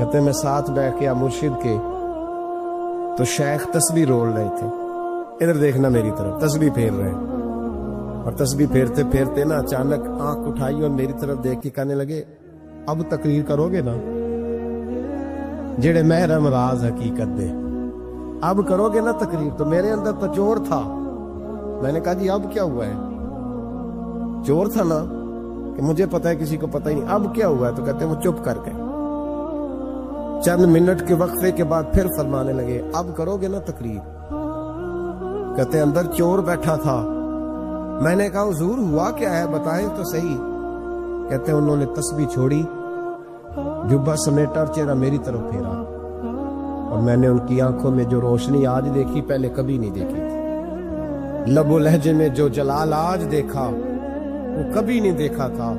کہتے ہیں میں ساتھ بیٹھ کے مرشد کے تو شیخ تسبیح رول رہے تھے، ادھر دیکھنا میری طرف، تسبیح پھیر رہے ہیں، اور تسبیح پھیرتے پھیرتے نا اچانک آنکھ اٹھائی اور میری طرف دیکھ کے کہنے لگے اب تقریر کرو گے نا جڑے محرم راز حقیقت دے، اب کرو گے نا تقریر؟ تو میرے اندر تو چور تھا، میں نے کہا جی اب کیا ہوا ہے؟ چور تھا نا کہ مجھے پتا ہے کسی کو پتہ ہی نہیں، اب کیا ہوا ہے؟ تو کہتے ہیں وہ چپ کر گئے۔ چند منٹ کے وقفے کے بعد پھر فرمانے لگے اب کرو گے نا تقریر؟ کہتے ہیں اندر چور بیٹھا تھا، میں نے کہا حضور ہوا کیا ہے بتائیں تو صحیح۔ کہتے ہیں انہوں نے تسبیح چھوڑی، جبہ سمیٹا اور چہرہ میری طرف پھیرا، اور میں نے ان کی آنکھوں میں جو روشنی آج دیکھی پہلے کبھی نہیں دیکھی تھی، لب و لہجے میں جو جلال آج دیکھا وہ کبھی نہیں دیکھا تھا۔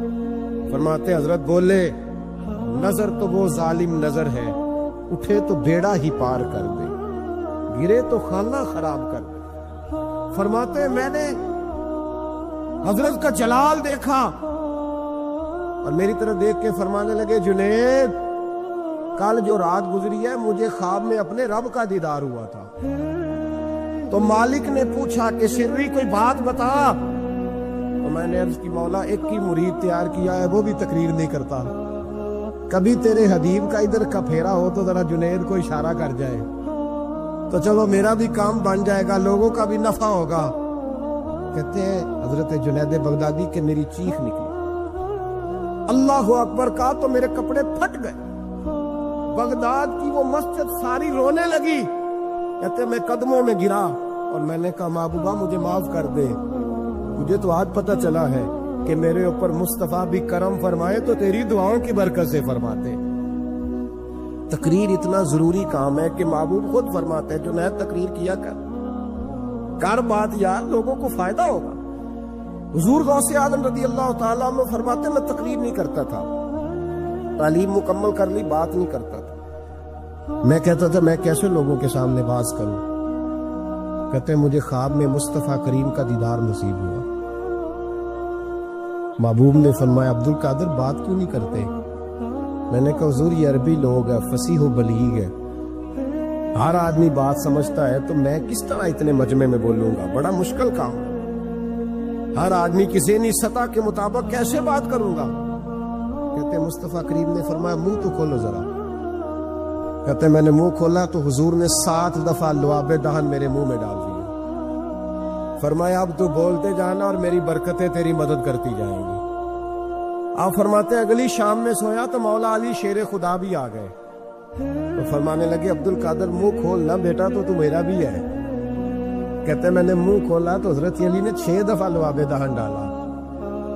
فرماتے حضرت بولے نظر تو وہ ظالم نظر ہے، اٹھے تو بیڑا ہی پار کر دے، گرے تو خانہ خراب کر دے۔ فرماتے میں نے حضرت کا جلال دیکھا اور میری طرف دیکھ کے فرمانے لگے جنید کل جو رات گزری ہے مجھے خواب میں اپنے رب کا دیدار ہوا تھا، تو مالک نے پوچھا کہ سری کوئی بات بتا، تو میں نے عرض کی مولا ایک کی مرید تیار کیا ہے وہ بھی تقریر نہیں کرتا، کبھی تیرے حبیب کا ادھر کا پھیرا ہو تو ذرا جنید کو اشارہ کر جائے تو چلو میرا بھی کام بن جائے گا، لوگوں کا بھی نفع ہوگا۔ کہتے ہیں حضرت جنید بغدادی کے میری چیخ نکلی، اللہ اکبر کہا تو میرے کپڑے پھٹ گئے، بغداد کی وہ مسجد ساری رونے لگی۔ کہتے میں قدموں میں گرا اور میں نے کہا محبوبہ مجھے معاف کر دے، مجھے تو آج پتہ چلا ہے کہ میرے اوپر مصطفیٰ بھی کرم فرمائے تو تیری دعاؤں کی برکت سے فرماتے۔ تقریر اتنا ضروری کام ہے کہ محبوب خود فرماتے ہیں جنید تقریر کیا کر بات یار، لوگوں کو فائدہ ہوگا۔ حضور غوث اعظم رضی اللہ تعالیٰ عنہ فرماتے میں تقریر نہیں کرتا تھا، تعلیم مکمل کر لی بات نہیں کرتا تھا، میں کہتا تھا میں کیسے لوگوں کے سامنے باز کروں۔ کہتے مجھے خواب میں مصطفیٰ کریم کا دیدار نصیب ہوا، محبوب نے فرمایا عبد القادر بات کیوں نہیں کرتے؟ میں نے کہا حضور یہ عربی لوگ ہے، فصیح و بلیغ ہے، ہر آدمی بات سمجھتا ہے، تو میں کس طرح اتنے مجمع میں بولوں گا، بڑا مشکل کام ہے، ہر آدمی کی ذہنی سطح کے مطابق کیسے بات کروں گا؟ کہتے مصطفیٰ کریم نے فرمایا منہ تو کھولو ذرا۔ کہتے میں نے منہ کھولا تو حضور نے 7 دفعہ لعاب دہن میرے منہ میں ڈال دیا، فرمایا اب تو بولتے جانا اور میری برکتیں تیری مدد کرتی جائیں گی۔ آپ فرماتے ہیں اگلی شام میں سویا تو مولا علی شیر خدا بھی آ گئے، تو فرمانے لگے عبد القادر منہ کھولنا بیٹا تو میرا بھی ہے۔ کہتے میں نے منہ کھولا تو حضرت علی نے 6 دفعہ لعاب دہن ڈالا،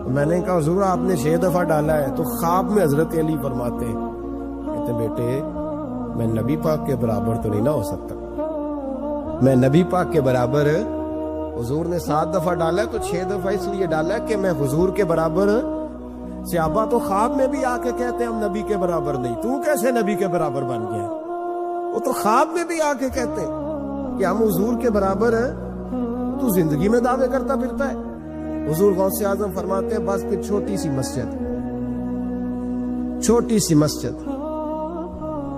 میں نے کہا حضور آپ نے 6 دفعہ ڈالا ہے، تو خواب میں حضرت علی فرماتے کہتے بیٹے میں نبی پاک کے برابر تو نہیں نہ ہو سکتا، میں نبی پاک کے برابر، حضور نے 7 دفعہ ڈالا ہے تو 6 دفعہ اس لیے ڈالا ہے کہ میں حضور کے برابر۔ صحابہ تو خواب میں بھی آ کے کہتے ہیں ہم نبی کے برابر نہیں، تو کیسے نبی کے برابر بن گیا؟ وہ تو خواب میں بھی آ کے کہتے ہیں کہ ہم حضور کے برابر ہیں، تو زندگی میں دعوے کرتا پھرتا ہے۔ حضور غوث اعظم فرماتے ہیں بس پھر چھوٹی سی مسجد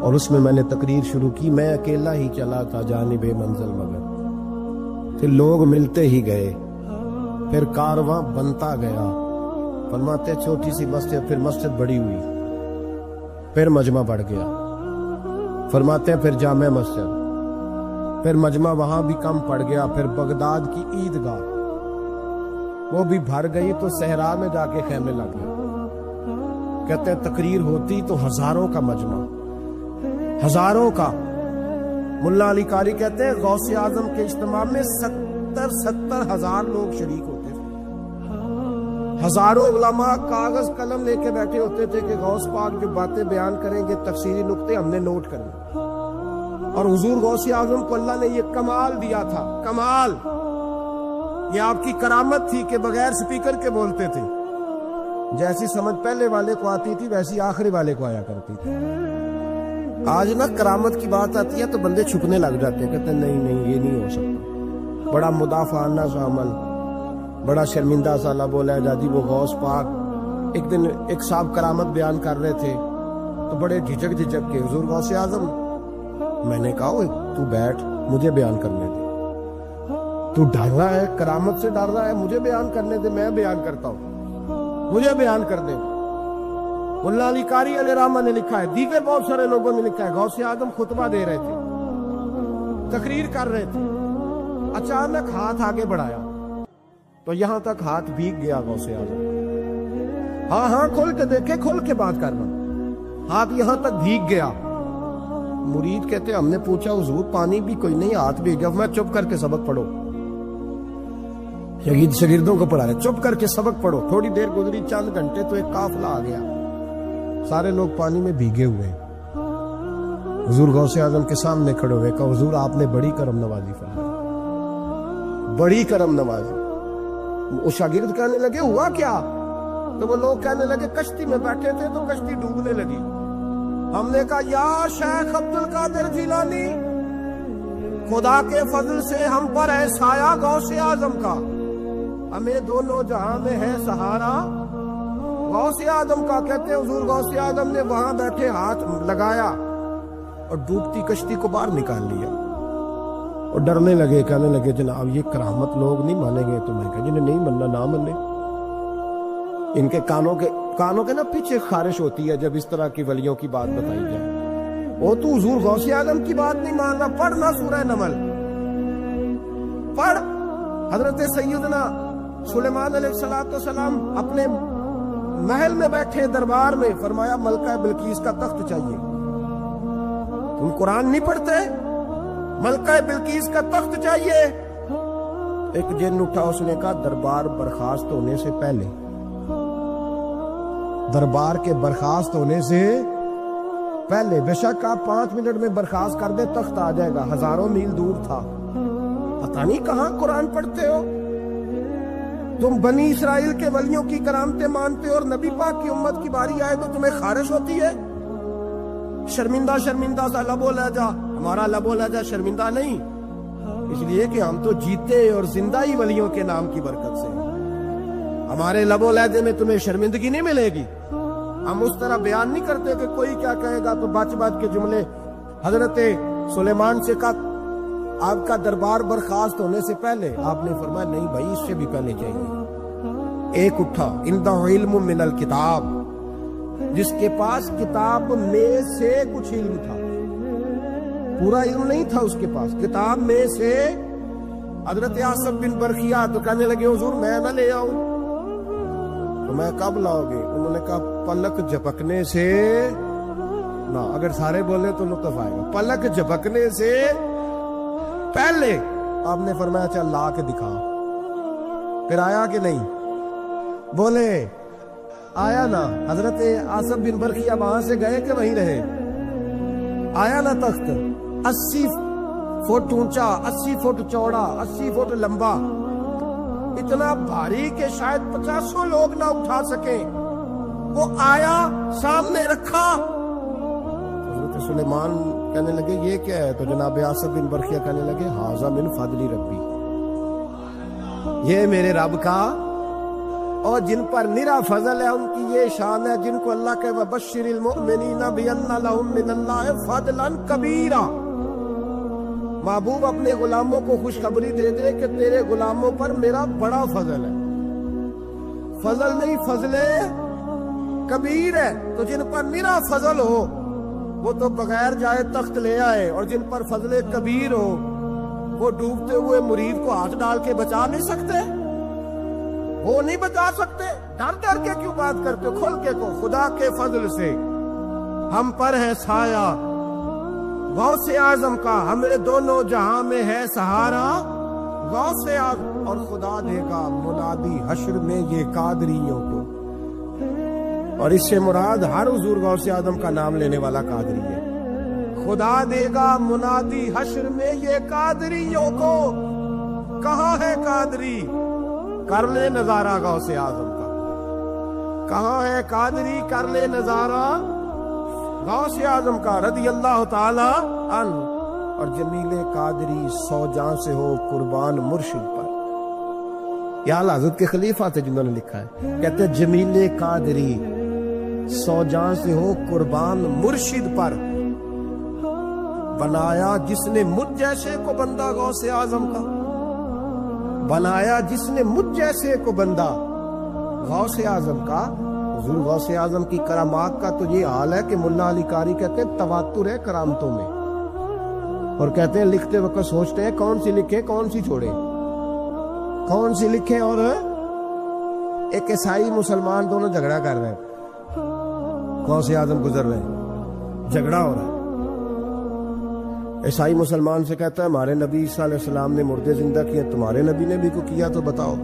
اور اس میں نے تقریر شروع کی، میں اکیلا ہی چلا تھا جانب منزل مگر، پھر لوگ ملتے ہی گئے، پھر کارواں بنتا گیا۔ فرماتے چھوٹی سی مسجد، پھر مسجد بڑی ہوئی، پھر مجمع بڑھ گیا۔ فرماتے ہیں پھر جامع مسجد، پھر مجمع وہاں بھی کم پڑ گیا، پھر بغداد کی عیدگاہ وہ بھی بھر گئی تو صحرا میں جا کے خیمے لگ گئے۔ کہتے ہیں تقریر ہوتی تو ہزاروں کا مجمع، ہزاروں کا۔ ملا علی قاری کہتے ہیں غوث اعظم کے اجتماع میں 70 ہزار لوگ شریک ہوتے تھے، ہزاروں علماء کاغذ قلم لے کے بیٹھے ہوتے تھے کہ غوث پاک جو باتیں بیان کریں گے تفسیری نقطے ہم نے نوٹ کرنے، اور حضور غوث اعظم کو اللہ نے یہ کمال دیا تھا، کمال، یہ آپ کی کرامت تھی کہ بغیر سپیکر کے بولتے تھے، جیسی سمجھ پہلے والے کو آتی تھی ویسی آخری والے کو آیا کرتی تھی۔ آج نا کرامت کی بات آتی ہے تو بندے چھپنے لگ جاتے ہیں، کہتے ہیں نہیں یہ نہیں ہو سکتا، بڑا مدافعانہ سا عمل، بڑا شرمندہ سا بولا ہے جادی وہ غوث پاک۔ ایک دن ایک صاحب کرامت بیان کر رہے تھے تو بڑے جھجک کے حضور غوث اعظم، میں نے کہا تو بیٹھ، مجھے بیان کرنے دے، تو ڈر رہا ہے، کرامت سے ڈر رہا ہے، مجھے بیان کرنے دے، میں بیان کرتا ہوں، مجھے بیان کر دے۔ ملا علی قاری علیہ رحمہ نے لکھا ہے، دیگر بہت سارے لوگوں نے لکھا ہے، غوث اعظم خطبہ دے رہے تھے، تقریر کر رہے تھے، اچانک ہاتھ آگے بڑھایا تو یہاں تک ہاتھ بھیگ گیا غوث اعظم۔ ہاں کھول کے دیکھے، کھول کے بات کرنا، ہاتھ یہاں تک بھیگ گیا۔ مرید کہتے ہم نے پوچھا حضور پانی بھی کوئی نہیں، ہاتھ بھیگ گیا۔ میں چپ کر کے سبق پڑھو، شاگردوں کو پڑھا رہے، چپ کر کے سبق پڑھو۔ تھوڑی دیر گزری، چند گھنٹے تو ایک قافلہ آ گیا، سارے لوگ پانی میں بھیگے ہوئے۔ حضور غوث اعظم کے سامنے کھڑے ہوئے، کہا حضور آپ نے بڑی کرم نوازی فرمائی، بڑی کرم نوازی۔ وہ شاگرد کہنے لگے ہوا کیا؟ تو وہ لوگ کہنے لگے کشتی میں بیٹھے تھے تو کشتی ڈوبنے لگی۔ ہم نے کہا یا شیخ عبد القادر جیلانی، خدا کے فضل سے ہم پر ہے سایہ غوث اعظم کا، ہمیں دونوں جہاں میں ہے سہارا غوث اعظم کا۔ کہتے ہیں حضور غوث اعظم نے وہاں بیٹھے ہاتھ لگایا اور ڈوبتی کشتی کو باہر نکال لیا، اور ڈرنے لگے، کہنے لگے جناب یہ کرامت لوگ نہیں مانیں گے۔ تو میں کہا جنہیں نہیں ماننا نہ مانے۔ ان کے کانوں کے نا پیچھے خارش ہوتی ہے جب اس طرح کی ولیوں کی بات بتائی جائے۔ وہ تو حضور غوث اعظم کی بات نہیں مان رہا، پڑھنا سورہ نمل پڑھ۔ حضرت سیدنا سلیمان علیہ السلام اپنے محل میں بیٹھے دربار میں، فرمایا ملکہ بلقیس کا تخت چاہیے۔ تم قرآن نہیں پڑھتے؟ ملکہ بلقیس کا تخت چاہیے۔ ایک جن اٹھا، اس نے کہا دربار برخاست ہونے سے پہلے، دربار کے برخاست ہونے سے پہلے، بے شک آپ 5 منٹ میں برخاست کر دے تخت آ جائے گا، ہزاروں میل دور تھا۔ پتہ نہیں کہاں قرآن پڑھتے ہو تم، بنی اسرائیل کے ولیوں کی کرامتیں مانتے ہو، اور نبی پاک کی امت کی باری آئے تو تمہیں خارش ہوتی ہے۔ شرمندہ سا لب و لہجہ، ہمارا لب و لہجہ شرمندہ نہیں، اس لیے کہ ہم تو جیتے اور زندہ ہی ولیوں کے نام کی برکت سے، ہمارے لب و لہجے میں تمہیں شرمندگی نہیں ملے گی۔ ہم اس طرح بیان نہیں کرتے کہ کوئی کیا کہے گا تو بچ کے جملے۔ حضرت سلیمان سے کہا آپ کا دربار برخاست ہونے سے پہلے، آپ نے فرمایا نہیں بھائی اس سے بھی پہلے چاہیے۔ ایک اٹھا، عنده علم من الکتاب، جس کے پاس کتاب میں سے کچھ علم تھا، پورا علم نہیں تھا اس کے پاس، کتاب میں سے۔ حضرت آصف بن برخیہ تو کہنے لگے حضور میں نہ لے آؤں۔ تو میں کب لاؤ گے؟ انہوں نے کہا پلک جھپکنے سے نہ، اگر سارے بولے تو لطف آئے گا، پلک جھپکنے سے پہلے۔ آپ نے فرمایا چل لا کے دکھا۔ پھر آیا کہ نہیں؟ بولے آیا نا؟ حضرت آصف بن برخیہ وہاں سے گئے کہ وہیں رہے؟ آیا نا تخت، 80 فٹ اونچا، 80 فٹ چوڑا، 80 فٹ لمبا، اتنا بھاری کہ شاید 50 لوگ نہ اٹھا سکیں۔ وہ آیا، سامنے رکھا۔ حضرت سلیمان کہنے لگے یہ کیا ہے؟ تو جناب آصف بن برخیہ کہنے لگے ھذا من فضل ربی، یہ میرے رب کا، اور جن پر نرا فضل ہے ان کی یہ شان ہے، جن کو اللہ کے وبشر المؤمنین بان لهم من اللہ فضلا کبیرا۔ محبوب اپنے غلاموں کو خوشخبری دے دے کہ تیرے غلاموں پر میرا بڑا فضل ہے، فضل نہیں فضل کبیر ہے۔ تو جن پر نرا فضل ہو وہ تو بغیر جائے تخت لے آئے، اور جن پر فضل کبیر ہو وہ ڈوبتے ہوئے مرید کو ہاتھ ڈال کے بچا نہیں سکتے، وہ نہیں بچا سکتے۔ ڈر کے کیوں بات کرتے ہو؟ کھل کے کو، خدا کے فضل سے ہم پر ہے سایہ غوث اعظم کا، ہمیں دونوں جہاں میں ہے سہارا غوث اعظم، اور خدا دے گا منادی حشر میں یہ قادریوں کو۔ اور اس سے مراد ہر حضور غوث اعظم کا نام لینے والا قادری ہے۔ خدا دے گا منادی حشر میں یہ قادریوں کو۔ کہاں ہے قادری؟ کر لے نظارہ غوث اعظم کا۔ کہاں ہے قادری؟ کر لے نظارہ غوث اعظم کا رضی اللہ تعالی عنہ۔ اور جمیل قادری 100 جاں سے ہو قربان مرشد پر۔ یہ اعلیٰ حضرت کے خلیفہ تھے جنہوں نے لکھا ہے، کہتے ہیں جمیل قادری 100 جان سے ہو قربان مرشد پر، بنایا جس نے مجھ جیسے کو بندہ غوث اعظم کا، بنایا جس نے مجھ جیسے کو بندہ غوث اعظم کا۔ حضور غوث اعظم کی کرامات کا تو یہ حال ہے کہ ملا علی قاری کہتے ہیں تواتر ہے کرامتوں میں، اور کہتے ہیں لکھتے وقت سوچتے ہیں کون سی لکھے کون سی چھوڑے، کون سی لکھے، اور ایک عیسائی مسلمان دونوں جھگڑا کر رہے ہیں، غوث اعظم گزر رہے ہیں، جھگڑا ہو رہا ہے۔ عیسائی مسلمان سے کہتا ہے ہمارے نبی صلی اللہ علیہ وسلم نے مردے زندہ کیے، تمہارے نبی نے بھی کو کیا تو بتاؤ۔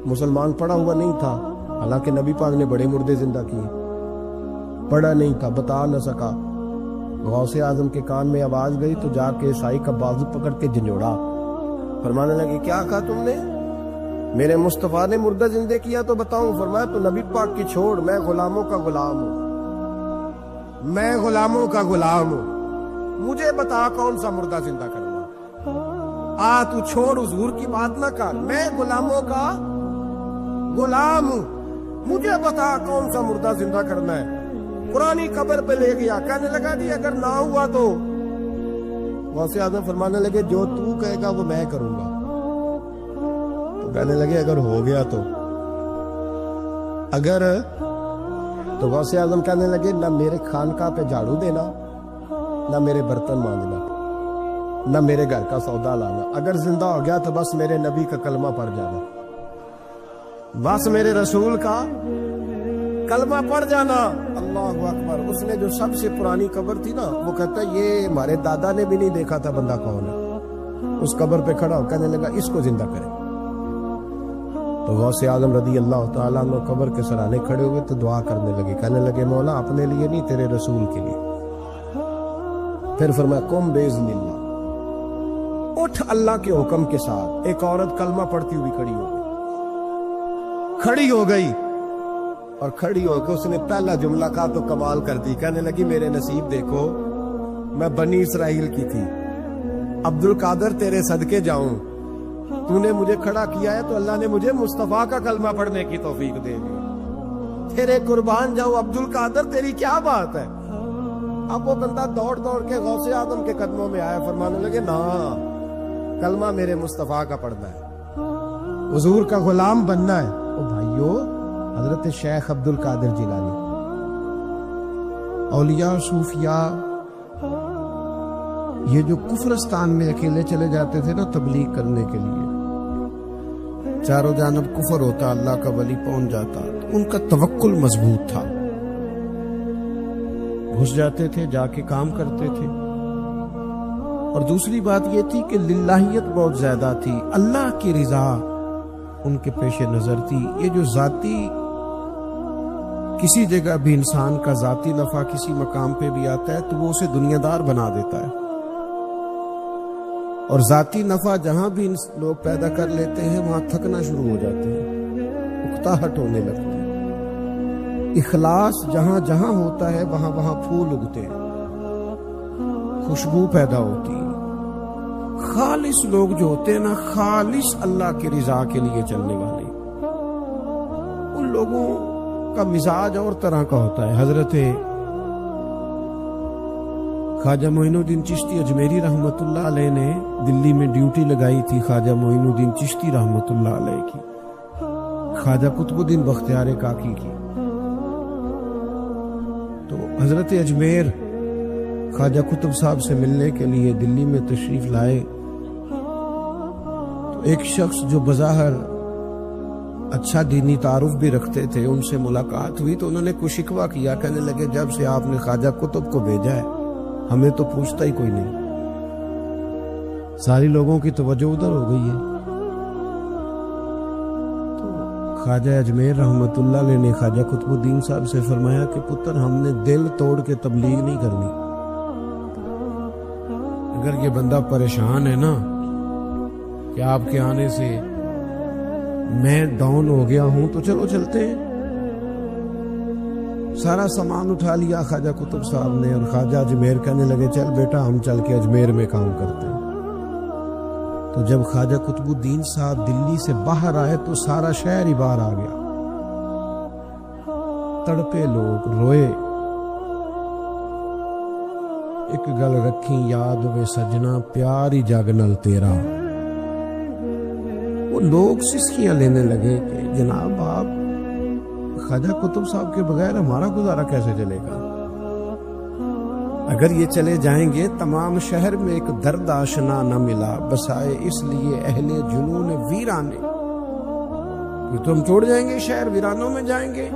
مسلمان پڑھا ہوا نہیں تھا، حالانکہ نبی پاک نے بڑے مردے زندہ کیے، پڑھا نہیں تھا، بتا نہ سکا۔ غوث اعظم کے کان میں آواز گئی تو جا کے عیسائی کا بازو پکڑ کے جھنجھوڑا، فرمانے لگے کیا کہا تم نے؟ میرے مصطفیٰ نے مردہ زندہ کیا تو بتاؤں؟ فرمایا تو نبی پاک کی چھوڑ، میں غلاموں کا غلام ہوں، میں غلاموں کا غلام ہوں، مجھے بتا کون سا مردہ زندہ کرنا۔ تو چھوڑ حضور کی بات نہ کر، میں غلاموں کا غلام ہوں، مجھے بتا کون سا مردہ زندہ کرنا ہے۔ پرانی قبر پہ لے گیا، کہنے لگا جی اگر نہ ہوا تو؟ غوث اعظم فرمانے لگے جو تو کہے گا وہ میں کروں گا۔ تو کہنے لگے اگر ہو گیا تو؟ اگر تو غوث اعظم کہنے لگے نہ میرے خانقاہ پہ جھاڑو دینا، نہ میرے برتن مانجنا، نہ میرے گھر کا سودا لانا، اگر زندہ ہو گیا تو بس میرے نبی کا کلمہ پڑھ جانا، بس میرے رسول کا کلمہ پڑھ جانا۔ اللہ اکبر۔ اس نے جو سب سے پرانی قبر تھی نا، وہ کہتا ہے یہ ہمارے دادا نے بھی نہیں دیکھا تھا بندہ کون ہے، اس قبر پہ کھڑا ہو کہنے لگا اس کو زندہ کرے۔ تو غوث اعظم رضی اللہ تعالیٰ عنہ قبر کے سرانے کھڑے ہوئے تو دعا کرنے لگے، کہنے لگے مولا اپنے لیے نہیں تیرے رسول کے لیے۔ پھر فرمایا قم باذن اللہ، اٹھ اللہ کے حکم کے ساتھ۔ ایک عورت کلمہ پڑھتی ہوئی کھڑی ہو گئی اور کھڑی ہو کے اس نے پہلا جملہ کہا تو کمال کر دی، کہنے لگی میرے نصیب دیکھو، میں بنی اسرائیل کی تھی، عبد القادر تیرے صدقے جاؤں، تو نے مجھے کھڑا کیا ہے تو اللہ نے مجھے مصطفیٰ کا کلمہ پڑھنے کی توفیق دے دی، تیرے قربان جاؤں عبد القادر، تیری کیا بات ہے۔ اب وہ بندہ دوڑ دوڑ کے غوث اعظم کے قدموں میں آیا، فرمانے لگے نا کلمہ میرے مصطفیٰ کا پڑھنا ہے، حضور کا غلام بننا ہے۔ او بھائیو، حضرت شیخ عبد القادر جیلانی، اولیاء صوفیاء، یہ جو کفرستان میں اکیلے چلے جاتے تھے نا تبلیغ کرنے کے لیے، چاروں جانب کفر ہوتا، اللہ کا ولی پہنچ جاتا، تو ان کا توکل مضبوط تھا، گھس جاتے تھے، جا کے کام کرتے تھے۔ اور دوسری بات یہ تھی کہ للہیت بہت زیادہ تھی، اللہ کی رضا ان کے پیش نظر تھی۔ یہ جو ذاتی کسی جگہ بھی انسان کا ذاتی نفع کسی مقام پہ بھی آتا ہے تو وہ اسے دنیا دار بنا دیتا ہے، اور ذاتی نفع جہاں بھی لوگ پیدا کر لیتے ہیں وہاں تھکنا شروع ہو جاتے ہیں، اکتاہٹ ہونے لگتی ہے۔ اخلاص جہاں جہاں ہوتا ہے وہاں وہاں پھول اگتے ہیں، خوشبو پیدا ہوتی ہے۔ خالص لوگ جو ہوتے ہیں نا، خالص اللہ کی رضا کے لیے چلنے والے، ان لوگوں کا مزاج اور طرح کا ہوتا ہے۔ حضرت خواجہ معین الدین چشتی اجمیری رحمت اللہ علیہ نے دلی میں ڈیوٹی لگائی تھی خواجہ معین الدین چشتی رحمت اللہ علیہ کی، خواجہ قطب الدین بختیار کاکی کی۔ تو حضرت اجمیر خواجہ قطب صاحب سے ملنے کے لیے دلی میں تشریف لائے، تو ایک شخص جو بظاہر اچھا دینی تعارف بھی رکھتے تھے، ان سے ملاقات ہوئی تو انہوں نے کچھ شکوہ کیا، کہنے لگے جب سے آپ نے خواجہ قطب کو بھیجا ہے ہمیں تو پوچھتا ہی کوئی نہیں، ساری لوگوں کی توجہ ادھر ہو گئی ہے۔ تو خواجہ اجمیر رحمت اللہ علیہ نے خواجہ قطب الدین صاحب سے فرمایا کہ پتر ہم نے دل توڑ کے تبلیغ نہیں کرنی، اگر یہ بندہ پریشان ہے نا کہ آپ کے آنے سے میں ڈاؤن ہو گیا ہوں تو چلو چلتے ہیں۔ سارا سامان اٹھا لیا خواجہ قطب صاحب نے، اور خواجہ اجمیر کہنے لگے چل بیٹا ہم چل کے اجمیر میں کام کرتے ہیں۔ تو جب خواجہ قطب الدین صاحب دلی سے باہر آئے تو سارا شہر ہی باہر آ گیا، تڑپے لوگ روئے، ایک گل رکھی یاد وے سجنا پیاری جگ نل تیرا۔ وہ لوگ سسکیاں لینے لگے کہ جناب آپ خواجہ قطب صاحب کے بغیر ہمارا گزارا کیسے چلے گا؟ اگر یہ چلے جائیں گے تمام شہر میں ایک درد آشنا نہ ملا، بسائے اس لیے اہل جنون ویرانے۔ تو ہم چھوڑ جائیں گے شہر، ویرانوں میں جائیں گے۔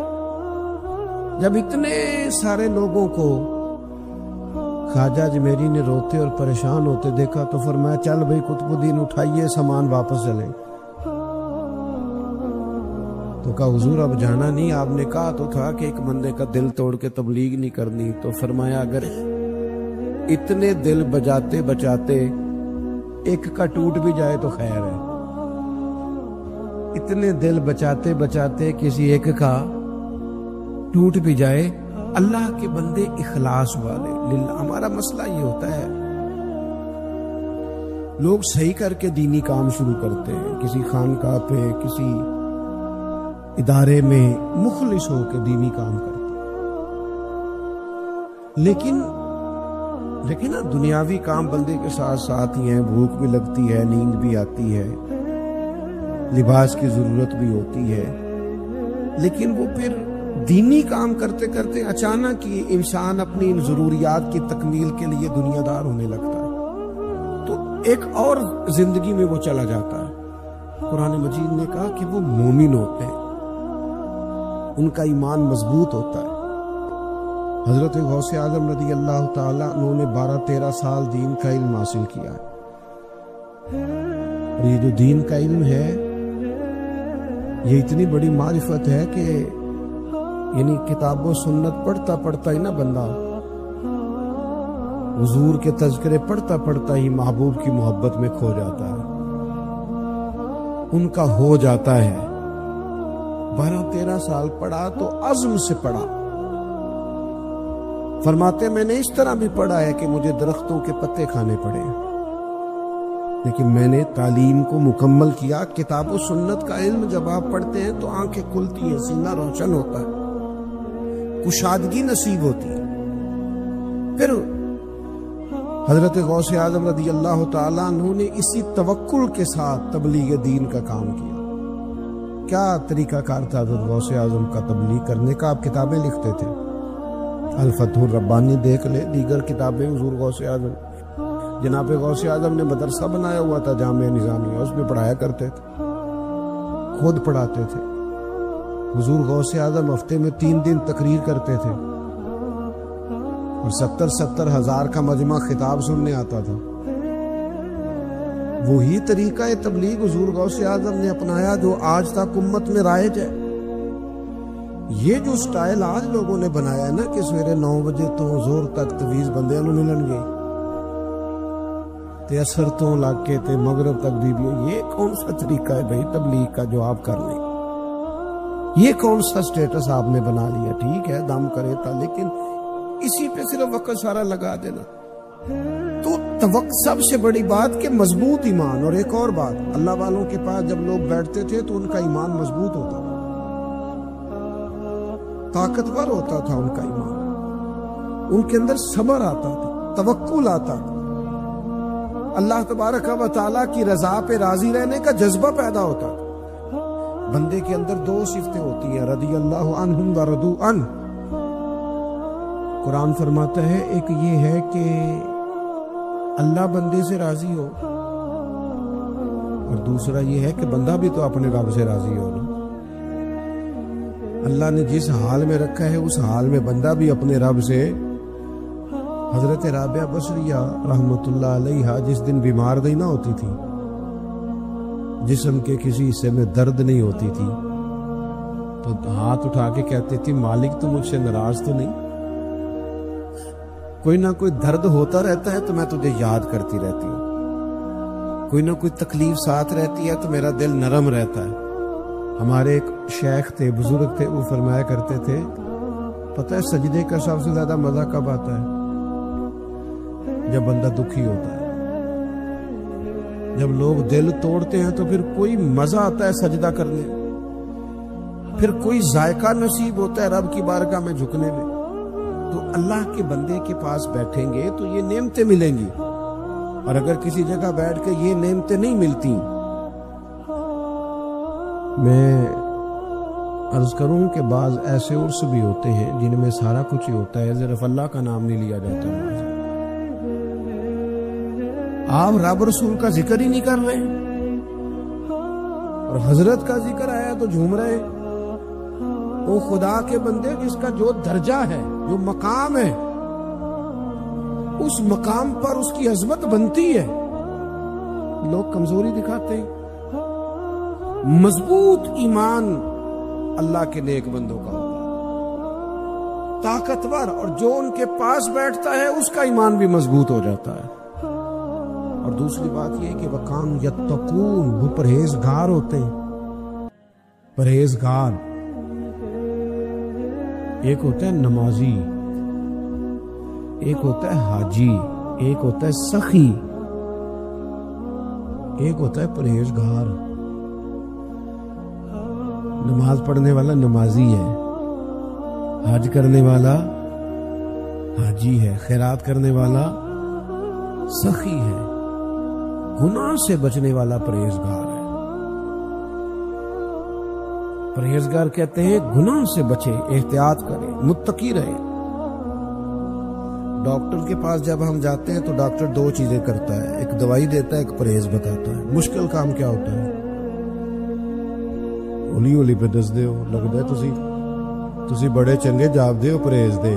جب اتنے سارے لوگوں کو خواجہ اجمیری نے روتے اور پریشان ہوتے دیکھا تو فرمایا چل بھائی قطب الدین اٹھائیے سامان واپس چلیں۔ تو کہا حضور اب جانا نہیں، آپ نے کہا تو تھا کہ ایک بندے کا دل توڑ کے تبلیغ نہیں کرنی۔ تو فرمایا اگر اتنے دل بجاتے بچاتے ایک کا ٹوٹ بھی جائے تو خیر ہے، اتنے دل بچاتے بچاتے کسی ایک کا ٹوٹ بھی جائے، اللہ کے بندے اخلاص والے للہ۔ ہمارا مسئلہ یہ ہوتا ہے لوگ صحیح کر کے دینی کام شروع کرتے ہیں، کسی خانقاہ پہ کسی ادارے میں مخلص ہو کے دینی کام کرتے ہیں، لیکن دیکھیں نا دنیاوی کام بندے کے ساتھ ساتھ ہی ہیں، بھوک بھی لگتی ہے، نیند بھی آتی ہے، لباس کی ضرورت بھی ہوتی ہے، لیکن وہ پھر دینی کام کرتے کرتے اچانک ہی انسان اپنی ان ضروریات کی تکمیل کے لیے دنیا دار ہونے لگتا ہے، تو ایک اور زندگی میں وہ چلا جاتا ہے۔ قرآن مجید نے کہا کہ وہ مومن ہوتے ہیں، ان کا ایمان مضبوط ہوتا ہے۔ حضرت غوث اعظم رضی اللہ تعالیٰ انہوں نے 12-13 سال دین کا علم حاصل کیا ہے، اور یہ جو دین کا علم ہے یہ اتنی بڑی معرفت ہے کہ یعنی کتاب و سنت پڑھتا پڑھتا ہی نا بندہ حضور کے تذکرے پڑھتا پڑھتا ہی محبوب کی محبت میں کھو جاتا ہے، ان کا ہو جاتا ہے۔ 12-13 سال پڑھا تو عزم سے پڑھا، فرماتے میں نے اس طرح بھی پڑھا ہے کہ مجھے درختوں کے پتے کھانے پڑے، لیکن میں نے تعلیم کو مکمل کیا۔ کتاب و سنت کا علم جب آپ پڑھتے ہیں تو آنکھیں کھلتی ہیں، سینہ روشن ہوتا ہے، کشادگی نصیب ہوتی ہے۔ پھر حضرت غوث اعظم رضی اللہ تعالیٰ عنہ نے اسی توکل کے ساتھ تبلیغ دین کا کام کیا۔ کیا طریقہ کار تھا حضرت غوث اعظم کا تبلیغ کرنے کا؟ آپ کتابیں لکھتے تھے، الفتح الربانی دیکھ لے، دیگر کتابیں حضور غوث اعظم، جناب غوث اعظم نے مدرسہ بنایا ہوا تھا جامعہ نظامیہ، اس میں پڑھایا کرتے تھے، خود پڑھاتے تھے۔ حضور غوث اعظم ہفتے میں 3 دن تقریر کرتے تھے، اور 70 ہزار کا مجمع خطاب سننے آتا تھا۔ وہی طریقہ تبلیغ حضور غوث اعظم نے اپنایا جو آج تک امت میں رائج ہے۔ یہ جو سٹائل آج لوگوں نے بنایا ہے نا کہ سویرے 9 بجے تو زور تک تویز بندے نوں ملن گے تے اثر تو لگ کے تے مغرب تک بیبیوں، یہ کون سا طریقہ ہے بھائی تبلیغ کا جو آپ کر لیں؟ یہ کون سا سٹیٹس آپ نے بنا لیا؟ ٹھیک ہے دم کرے تھا، لیکن اسی پہ صرف وقت سارا لگا دینا۔ تو سب سے بڑی بات کہ مضبوط ایمان، اور ایک اور بات، اللہ والوں کے پاس جب لوگ بیٹھتے تھے تو ان کا ایمان مضبوط ہوتا تھا، طاقتور ہوتا تھا ان کا ایمان، ان کے اندر صبر آتا تھا، توکل آتا تھا، اللہ تبارک و تعالیٰ کی رضا پہ راضی رہنے کا جذبہ پیدا ہوتا تھا۔ بندے کے اندر 2 صفتیں ہوتی ہیں، رضی اللہ عنہم ورضوا عنہ۔ قرآن فرماتا ہے ایک یہ ہے کہ اللہ بندے سے راضی ہو، اور دوسرا یہ ہے کہ بندہ بھی تو اپنے رب سے راضی ہو نا۔ اللہ نے جس حال میں رکھا ہے اس حال میں بندہ بھی اپنے رب سے۔ حضرت رابعہ بصریہ رحمت اللہ علیہا جس دن بیمار نہیں نہ ہوتی تھی، جسم کے کسی حصے میں درد نہیں ہوتی تھی، تو ہاتھ اٹھا کے کہتے تھی مالک تو مجھ سے ناراض تو نہیں؟ کوئی نہ کوئی درد ہوتا رہتا ہے تو میں تجھے یاد کرتی رہتی ہوں، کوئی نہ کوئی تکلیف ساتھ رہتی ہے تو میرا دل نرم رہتا ہے۔ ہمارے ایک شیخ تھے، بزرگ تھے، وہ فرمایا کرتے تھے پتہ ہے سجدے کا سب سے زیادہ مزہ کب آتا ہے؟ جب بندہ دکھی ہوتا ہے۔ جب لوگ دل توڑتے ہیں تو پھر کوئی مزہ آتا ہے سجدہ کرنے، پھر کوئی ذائقہ نصیب ہوتا ہے رب کی بارگاہ میں جھکنے میں، تو اللہ کے بندے کے پاس بیٹھیں گے تو یہ نعمتیں ملیں گی، اور اگر کسی جگہ بیٹھ کے یہ نعمتیں نہیں ملتی۔ میں عرض کروں کہ بعض ایسے عرس بھی ہوتے ہیں جن میں سارا کچھ ہی ہوتا ہے، صرف اللہ کا نام نہیں لیا جاتا۔ آپ رب رسول کا ذکر ہی نہیں کر رہے، اور حضرت کا ذکر آیا تو جھوم رہے۔ وہ خدا کے بندے جس کا جو درجہ ہے، جو مقام ہے، اس مقام پر اس کی عظمت بنتی ہے، لوگ کمزوری دکھاتے ہیں۔ مضبوط ایمان اللہ کے نیک بندوں کا ہوتا ہے، طاقتور، اور جو ان کے پاس بیٹھتا ہے اس کا ایمان بھی مضبوط ہو جاتا ہے۔ اور دوسری بات یہ کہ وَقَانُوا يَتَّقُونَ، وہ پرہیزگار ہوتے ہیں۔ پرہیزگار ایک ہوتا ہے نمازی، ایک ہوتا ہے حاجی، ایک ہوتا ہے سخی، ایک ہوتا ہے پرہیزگار۔ نماز پڑھنے والا نمازی ہے، حج کرنے والا حاجی ہے، خیرات کرنے والا سخی ہے، گناہ سے بچنے والا پرہیزگار ہے۔ پرہیزگار کہتے ہیں گناہ سے بچے، احتیاط کرے، متقی رہے۔ ڈاکٹر کے پاس جب ہم جاتے ہیں تو ڈاکٹر دو چیزیں کرتا ہے، ایک دوائی دیتا ہے، ایک پرہیز بتاتا ہے۔ مشکل کام کیا ہوتا ہے؟ اولی اولی پہ دس دے ہو، لگتا ہے تسی بڑے چنگے جاب دے ہو، پرہیز دے۔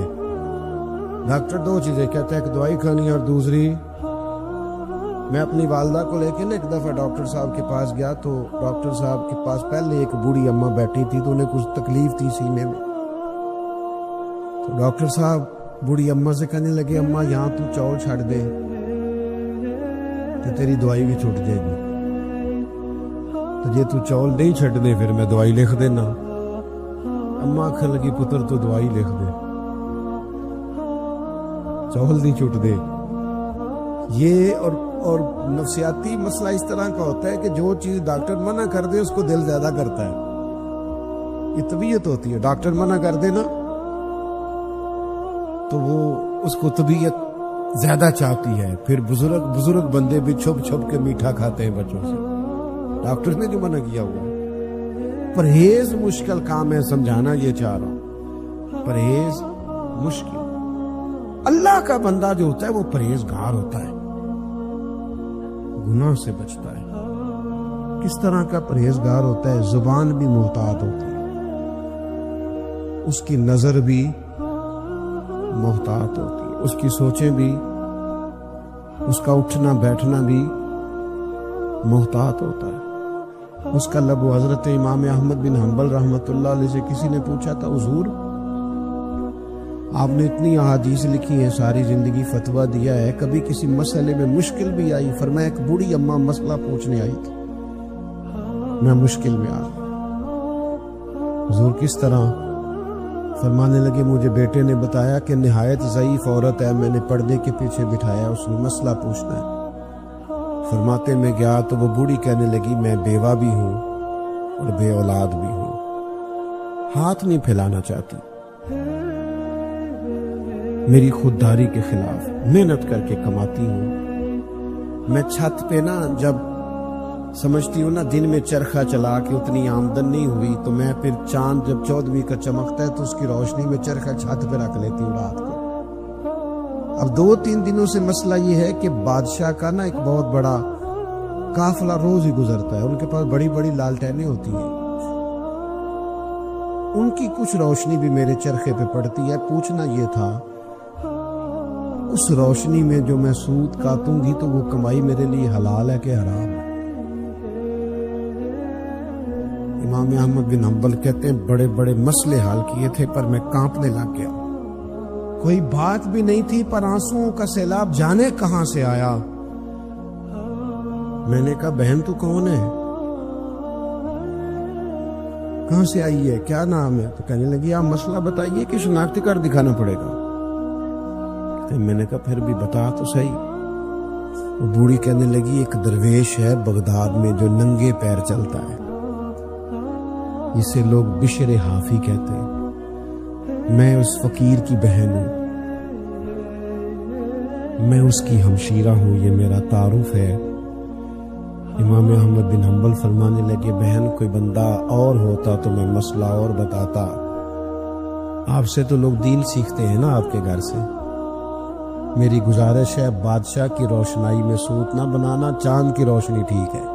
ڈاکٹر دو چیزیں کہتا ہے، ایک دوائی کھانی اور دوسری، میں اپنی والدہ کو لے کے ایک دفعہ ڈاکٹر صاحب کے پاس گیا تو ڈاکٹر صاحب کے پاس پہلے ایک بوڑھی اماں بیٹھی تھی، تو انہیں کچھ تکلیف تھی سینے میں۔ تو ڈاکٹر صاحب بوڑھی اماں سے کہنے لگے، اماں یہاں تو چول چھڑ دے تو تیری دوائی بھی چھوٹ جائے گی، تو جے تو چول نہیں چھڑ دے پھر میں دوائی لکھ دینا۔ اماں آکھن لگی، پتر تو دوائی لکھ دے، چول نہیں چھوٹ دے۔ یہ اور نفسیاتی مسئلہ اس طرح کا ہوتا ہے کہ جو چیز ڈاکٹر منع کر دے اس کو دل زیادہ کرتا ہے، یہ طبیعت ہوتی ہے۔ ڈاکٹر منع کر دے نا تو وہ اس کو طبیعت زیادہ چاہتی ہے۔ پھر بزرگ بندے بھی چھپ چھپ کے میٹھا کھاتے ہیں بچوں سے، ڈاکٹر نے جو منع کیا ہوا۔ پرہیز مشکل کام ہے، سمجھانا یہ چاہ رہا ہوں، پرہیز مشکل۔ اللہ کا بندہ جو ہوتا ہے وہ پرہیزگار ہوتا ہے، گناہ سے بچتا ہے۔ کس طرح کا پرہیزگار ہوتا ہے؟ زبان بھی محتاط ہوتی ہے، اس کی نظر بھی محتاط ہوتی ہے، اس کی سوچیں بھی، اس کا اٹھنا بیٹھنا بھی محتاط ہوتا ہے۔ اس کا لب، حضرت امام احمد بن حنبل رحمۃ اللہ علیہ سے کسی نے پوچھا تھا، حضور آپ نے اتنی احادیث لکھی ہیں، ساری زندگی فتویٰ دیا ہے، کبھی کسی مسئلے میں مشکل بھی آئی؟ فرمایا ایک بوڑھی اماں مسئلہ پوچھنے آئی تھی، میں مشکل میں آ گیا۔ حضور کس طرح؟ فرمانے لگے، مجھے بیٹے نے بتایا کہ نہایت ضعیف عورت ہے، میں نے پردے کے پیچھے بٹھایا، اس نے مسئلہ پوچھنا ہے۔ فرماتے میں گیا تو وہ بوڑھی کہنے لگی، میں بیوہ بھی ہوں اور بے اولاد بھی ہوں، ہاتھ نہیں پھیلانا چاہتی، میری خودداری کے خلاف محنت کر کے کماتی ہوں۔ میں چھت پہ نا جب سمجھتی ہوں نا دن میں چرخہ چلا کے اتنی آمدن نہیں ہوئی، تو میں پھر چاند جب 14ویں کا چمکتا ہے تو اس کی روشنی میں چرخہ چھت پہ رکھ لیتی ہوں رات کو۔ اب 2-3 دنوں سے مسئلہ یہ ہے کہ بادشاہ کا نا ایک بہت بڑا قافلہ روز ہی گزرتا ہے، ان کے پاس بڑی بڑی لالٹینیں ہوتی ہیں، ان کی کچھ روشنی بھی میرے چرخے پہ پڑتی ہے۔ پوچھنا یہ تھا، اس روشنی میں جو میں سود کاٹوں گی تو وہ کمائی میرے لیے حلال ہے کہ حرام ہے؟ امام احمد بن حنبل کہتے ہیں بڑے بڑے مسئلے حل کیے تھے پر میں کانپنے لگ گیا، کوئی بات بھی نہیں تھی پر آنسوؤں کا سیلاب جانے کہاں سے آیا۔ میں نے کہا بہن تو کون ہے، کہاں سے آئی ہے، کیا نام ہے؟ تو کہنے لگی آپ مسئلہ بتائیے کہ شناختی کارڈ دکھانا پڑے گا۔ میں نے کہا پھر بھی بتا تو صحیح۔ وہ بوڑھی کہنے لگی ایک درویش ہے بغداد میں جو ننگے پیر چلتا ہے، جسے لوگ بشر حافی کہتے ہیں، میں اس فقیر کی بہن ہوں، میں اس کی ہمشیرہ ہوں، یہ میرا تعارف ہے۔ امام احمد بن حنبل فرمانے لگے بہن کوئی بندہ اور ہوتا تو میں مسئلہ اور بتاتا، آپ سے تو لوگ دین سیکھتے ہیں نا آپ کے گھر سے، میری گزارش ہے بادشاہ کی روشنائی میں سوت نہ بنانا، چاند کی روشنی ٹھیک ہے۔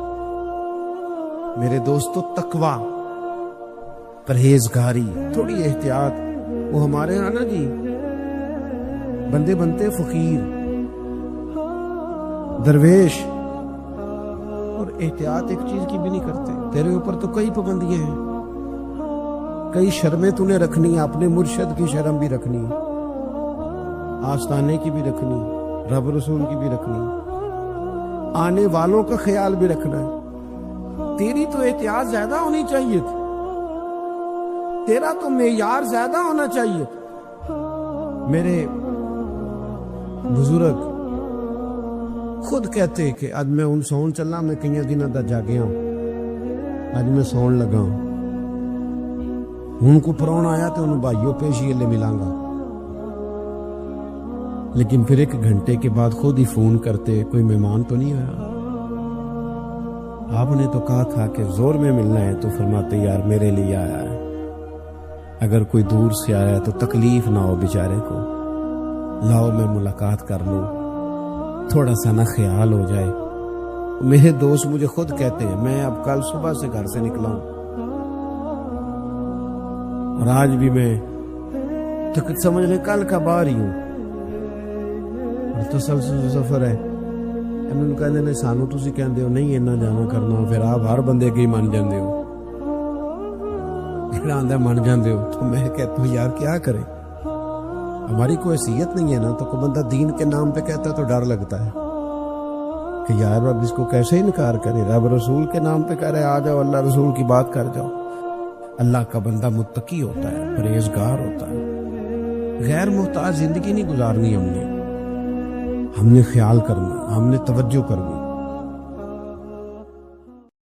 میرے دوستو تقوی، پرہیزگاری، تھوڑی احتیاط، وہ ہمارے ہاں نا جی بندے بنتے فقیر درویش اور احتیاط ایک چیز کی بھی نہیں کرتے۔ تیرے اوپر تو کئی پابندیاں ہیں، کئی شرمیں تو نے رکھنی، اپنے مرشد کی شرم بھی رکھنی، آستانے کی بھی رکھنی، رب رسول کی بھی رکھنی، آنے والوں کا خیال بھی رکھنا ہے۔ تیری تو احتیاط زیادہ ہونی چاہیے تھی، تیرا تو معیار زیادہ ہونا چاہیے تھا۔ میرے بزرگ خود کہتے کہ آج میں ان سون چلنا، میں کئی دنوں دا جاگیا ہوں، آج میں سون لگا ہوں، ان کو پرون آیا تو ان بھائیوں پیشی لے ملاں گا، لیکن پھر 1 گھنٹے کے بعد خود ہی فون کرتے کوئی مہمان تو نہیں آیا؟ آپ نے تو کہا تھا کہ زور میں ملنا ہے، تو فرماتے یار میرے لیے آیا ہے، اگر کوئی دور سے آیا تو تکلیف نہ ہو بیچارے کو، لاؤ میں ملاقات کر لوں، تھوڑا سا نہ خیال ہو جائے۔ میرے دوست مجھے خود کہتے ہیں میں اب کل صبح سے گھر سے نکلا ہوں اور آج بھی میں سمجھ لے کل کا باہر ہی ہوں، اور تسلسل سفر ہے۔ انہوں نے کہتے ہیں سانو تسی کہندے ہو نہیں اینا جانا کرنا، پھر آپ ہر بندے کے ہی مان جاندے ہو، مان جاندے ہو، تو میں کہتا ہوں یار کیا کریں، ہماری کوئی حیثیت نہیں ہے نا، تو کوئی بندہ دین کے نام پہ کہتا ہے تو ڈر لگتا ہے کہ یار اب اس کو کیسے انکار کرے، رب رسول کے نام پہ کہہ رہے آ جاؤ اللہ رسول کی بات کر جاؤ۔ اللہ کا بندہ متقی ہوتا ہے، پرہیزگار ہوتا ہے، غیر محتاج زندگی نہیں گزارنی، ہم نے خیال کرنا، ہم نے توجہ کرنی۔